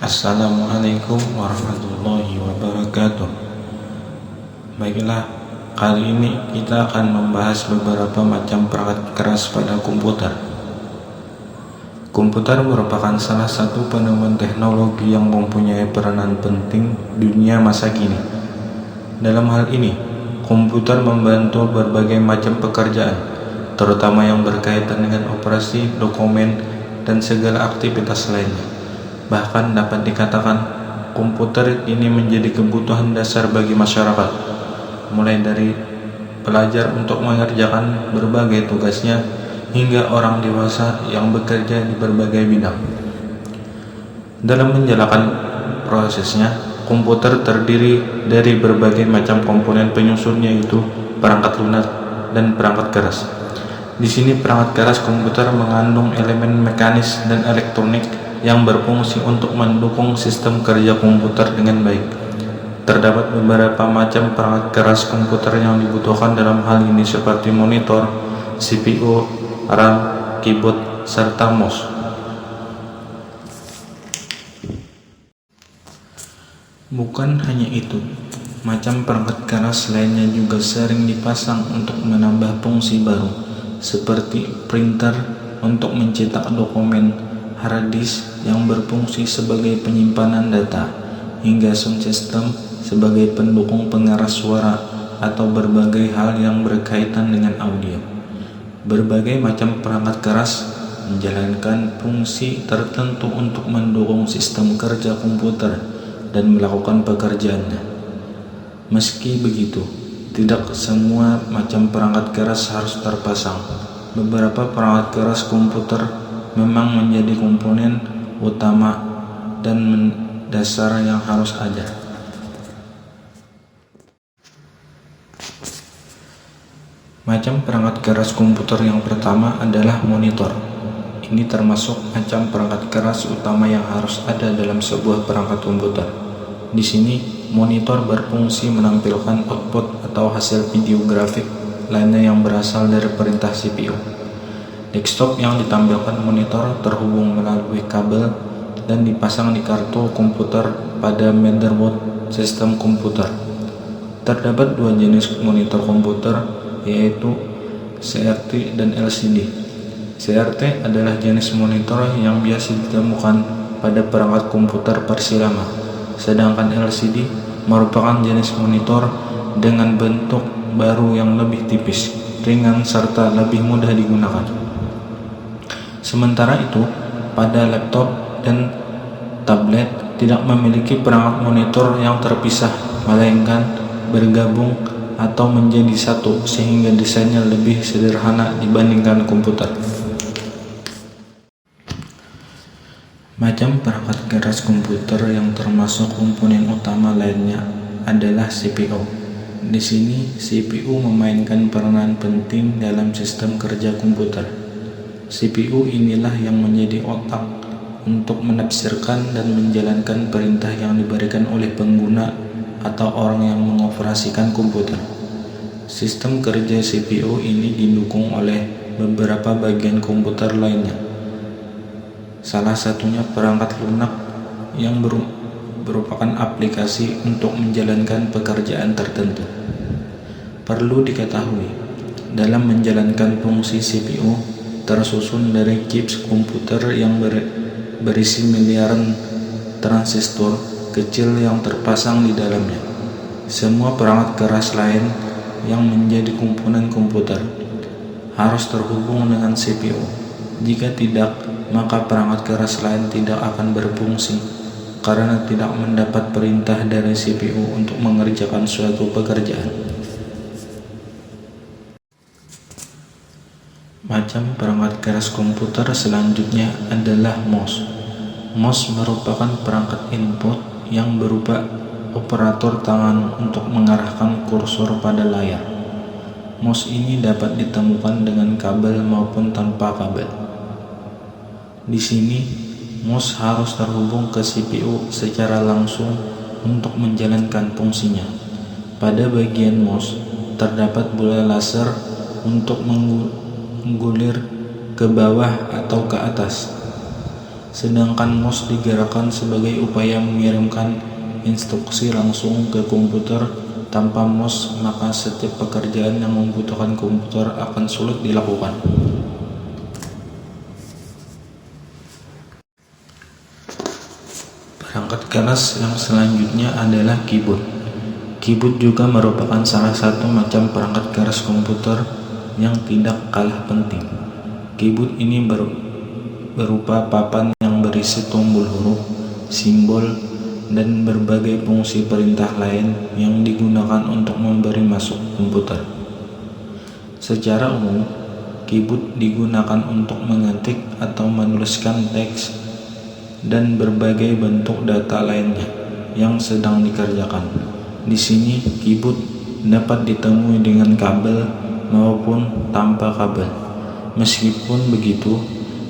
Assalamualaikum warahmatullahi wabarakatuh. Baiklah, kali ini kita akan membahas beberapa macam perangkat keras pada komputer. Komputer merupakan salah satu penemuan teknologi yang mempunyai peranan penting di dunia masa kini. Dalam hal ini, komputer membantu berbagai macam pekerjaan, terutama yang berkaitan dengan operasi, dokumen, dan segala aktivitas lainnya. Bahkan dapat dikatakan komputer ini menjadi kebutuhan dasar bagi masyarakat, mulai dari pelajar untuk mengerjakan berbagai tugasnya hingga orang dewasa yang bekerja di berbagai bidang. Dalam menjalankan prosesnya, komputer terdiri dari berbagai macam komponen penyusunnya, yaitu perangkat lunak dan perangkat keras. Di sini perangkat keras komputer mengandung elemen mekanis dan elektronik yang berfungsi untuk mendukung sistem kerja komputer dengan baik. Terdapat beberapa macam perangkat keras komputer yang dibutuhkan dalam hal ini, seperti monitor, CPU, RAM, keyboard, serta mouse. Bukan hanya itu, macam perangkat keras lainnya juga sering dipasang untuk menambah fungsi baru, seperti printer untuk mencetak dokumen, hard disk yang berfungsi sebagai penyimpanan data, hingga sound system sebagai pendukung pengeras suara atau berbagai hal yang berkaitan dengan audio. Berbagai macam perangkat keras menjalankan fungsi tertentu untuk mendukung sistem kerja komputer dan melakukan pekerjaannya. Meski begitu, tidak semua macam perangkat keras harus terpasang. Beberapa perangkat keras komputer memang menjadi komponen utama dan dasar yang harus ada. Macam perangkat keras komputer yang pertama adalah monitor. Ini termasuk macam perangkat keras utama yang harus ada dalam sebuah perangkat komputer. Di sini, monitor berfungsi menampilkan output atau hasil video grafik lainnya yang berasal dari perintah CPU. Desktop yang ditampilkan monitor terhubung melalui kabel dan dipasang di kartu komputer pada motherboard sistem komputer. Terdapat dua jenis monitor komputer, yaitu CRT dan LCD. CRT adalah jenis monitor yang biasa ditemukan pada perangkat komputer versi lama, sedangkan LCD merupakan jenis monitor dengan bentuk baru yang lebih tipis, ringan, serta lebih mudah digunakan. Sementara itu, pada laptop dan tablet tidak memiliki perangkat monitor yang terpisah, melainkan bergabung atau menjadi satu, sehingga desainnya lebih sederhana dibandingkan komputer. Macam perangkat keras komputer yang termasuk komponen utama lainnya adalah CPU. Di sini, CPU memainkan peranan penting dalam sistem kerja komputer. CPU inilah yang menjadi otak untuk menafsirkan dan menjalankan perintah yang diberikan oleh pengguna atau orang yang mengoperasikan komputer. Sistem kerja CPU ini didukung oleh beberapa bagian komputer lainnya. Salah satunya perangkat lunak yang merupakan aplikasi untuk menjalankan pekerjaan tertentu. Perlu diketahui, dalam menjalankan fungsi CPU tersusun dari chips komputer yang berisi miliaran transistor kecil yang terpasang di dalamnya. Semua perangkat keras lain yang menjadi komponen komputer harus terhubung dengan CPU. Jika tidak, maka perangkat keras lain tidak akan berfungsi karena tidak mendapat perintah dari CPU untuk mengerjakan suatu pekerjaan. Macam perangkat keras komputer selanjutnya adalah mouse. Mouse merupakan perangkat input yang berupa operator tangan untuk mengarahkan kursor pada layar. Mouse ini dapat ditemukan dengan kabel maupun tanpa kabel. Di sini, mouse harus terhubung ke CPU secara langsung untuk menjalankan fungsinya. Pada bagian mouse, terdapat bola laser untuk menggulir ke bawah atau ke atas. sedangkan mouse digerakkan sebagai upaya mengirimkan instruksi langsung ke komputer. Tanpa mouse, maka setiap pekerjaan yang membutuhkan komputer akan sulit dilakukan. Perangkat keras yang selanjutnya adalah keyboard. Keyboard juga merupakan salah satu macam perangkat keras komputer yang tidak kalah penting. Keyboard ini berupa papan yang berisi tombol huruf, simbol, dan berbagai fungsi perintah lain yang digunakan untuk memberi masuk komputer. Secara umum, keyboard digunakan untuk mengetik atau menuliskan teks dan berbagai bentuk data lainnya yang sedang dikerjakan. Di sini, keyboard dapat ditemui dengan kabel maupun tanpa kabel. Meskipun begitu,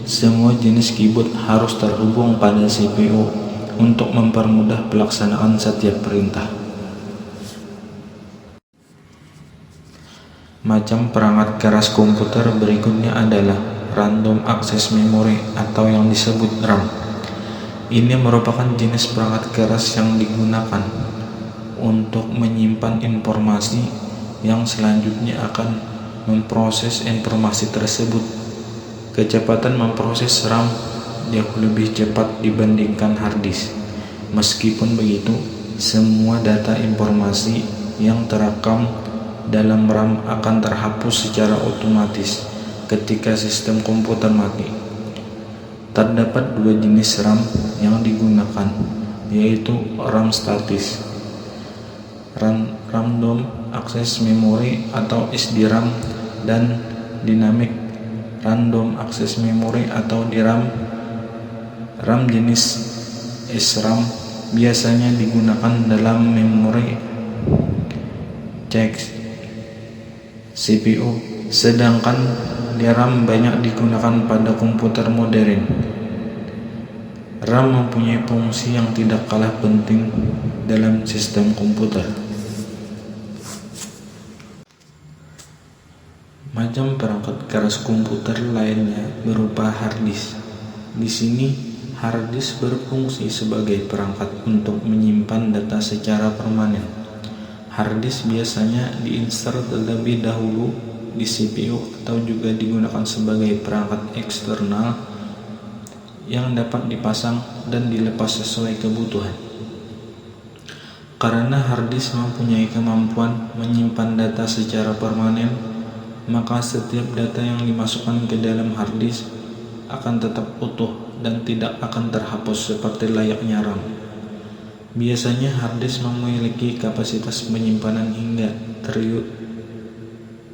semua jenis keyboard harus terhubung pada CPU untuk mempermudah pelaksanaan setiap perintah. Macam perangkat keras komputer berikutnya adalah Random Access Memory atau yang disebut RAM. Ini merupakan jenis perangkat keras yang digunakan untuk menyimpan informasi yang selanjutnya akan memproses informasi tersebut. Kecepatan memproses RAM jauh lebih cepat dibandingkan hard disk. Meskipun begitu, semua data informasi yang terekam dalam RAM akan terhapus secara otomatis ketika sistem komputer mati. Terdapat dua jenis RAM yang digunakan, yaitu RAM statis, Random Access Memory atau SDRAM, dan Dynamic Random Access Memory atau DRAM. RAM jenis SRAM biasanya digunakan dalam memori CPU, sedangkan DRAM banyak digunakan pada komputer modern. RAM mempunyai fungsi yang tidak kalah penting dalam sistem komputer. Macam perangkat keras komputer lainnya berupa hard disk. Di sini, hard disk berfungsi sebagai perangkat untuk menyimpan data secara permanen. Hard disk biasanya diinstal terlebih dahulu di CPU atau juga digunakan sebagai perangkat eksternal yang dapat dipasang dan dilepas sesuai kebutuhan. Karena hard disk mempunyai kemampuan menyimpan data secara permanen, maka setiap data yang dimasukkan ke dalam hard disk akan tetap utuh dan tidak akan terhapus seperti layaknya RAM. Biasanya hard disk memiliki kapasitas penyimpanan hingga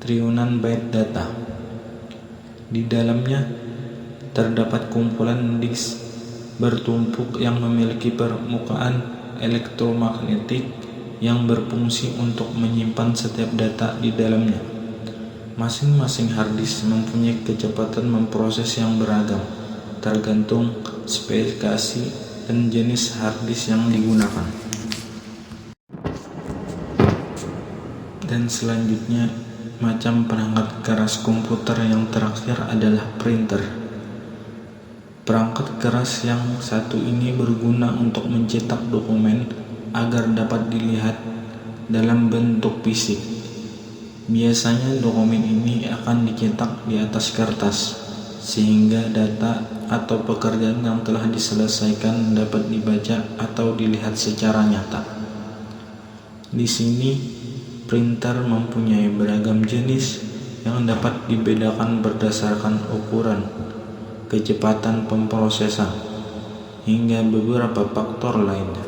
triliunan byte data. Di dalamnya terdapat kumpulan disk bertumpuk yang memiliki permukaan elektromagnetik yang berfungsi untuk menyimpan setiap data di dalamnya. Masing-masing hard disk mempunyai kecepatan memproses yang beragam, tergantung spesifikasi dan jenis hard disk yang digunakan. Dan selanjutnya, macam perangkat keras komputer yang terakhir adalah printer. Perangkat keras yang satu ini berguna untuk mencetak dokumen agar dapat dilihat dalam bentuk fisik. Biasanya dokumen ini akan dicetak di atas kertas, sehingga data atau pekerjaan yang telah diselesaikan dapat dibaca atau dilihat secara nyata. Di sini, printer mempunyai beragam jenis yang dapat dibedakan berdasarkan ukuran, kecepatan pemrosesan, hingga beberapa faktor lainnya.